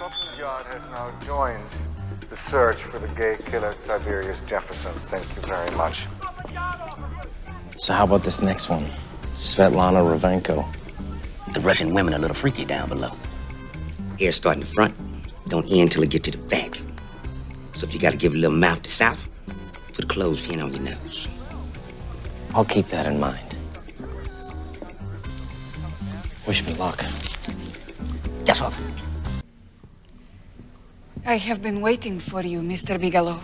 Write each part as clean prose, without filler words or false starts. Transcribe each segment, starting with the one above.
Scotland Yard has now joined the search for the gay killer Tiberius Jefferson. Thank you very much. So how about this next one? Svetlana Ravenko. The Russian women are a little freaky down below. Hair start in the front, don't end till it get to the back. So if you gotta give a little mouth to south, put a clothespin on your nose. I'll keep that in mind. Wish me luck. That's all. I have been waiting for you, Mr. Bigelow.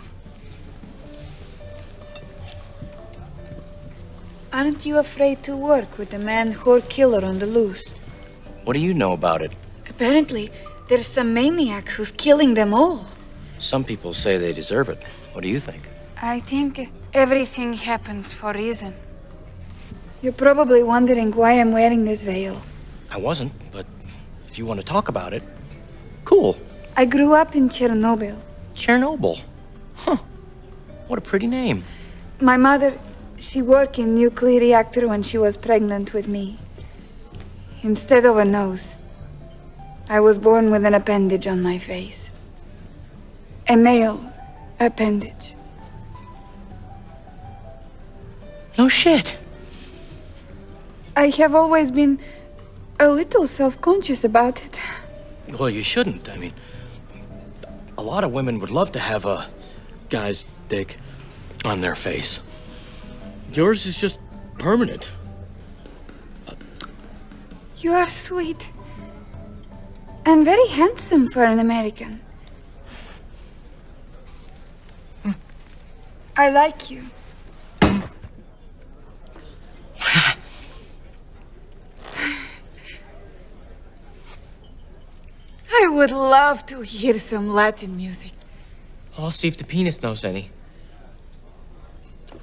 Aren't you afraid to work with a man-whore killer on the loose? What do you know about it? Apparently, there's some maniac who's killing them all. Some people say they deserve it. What do you think? I think everything happens for a reason. You're probably wondering why I'm wearing this veil. I wasn't, but if you want to talk about it, cool. I grew up in Chernobyl. Chernobyl. Huh. What a pretty name. My mother, she worked in nuclear reactor when she was pregnant with me. Instead of a nose, I was born with an appendage on my face. A male appendage. No shit. I have always been a little self-conscious about it. Well, you shouldn't. I mean, a lot of women would love to have a guy's dick on their face. Yours is just permanent. You are sweet. And very handsome for an American. I like you. I would love to hear some Latin music. I'll see if the penis knows any.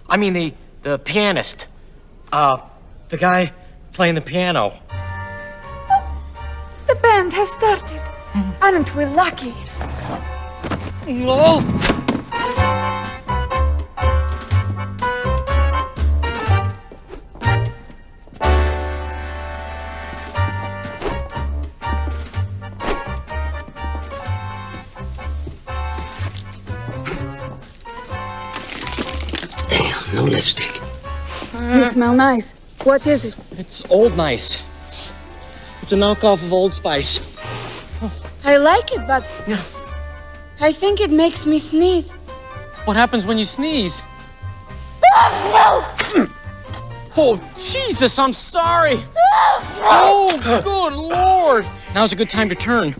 I mean, the pianist. The guy playing the piano. The band has started. Aren't we lucky? Whoa! Damn, no lipstick. You smell nice. What is it? It's Old Nice. It's a knockoff of Old Spice. I like it, but I think it makes me sneeze. What happens when you sneeze? Oh, Jesus, I'm sorry. Oh, good Lord. Now's a good time to turn.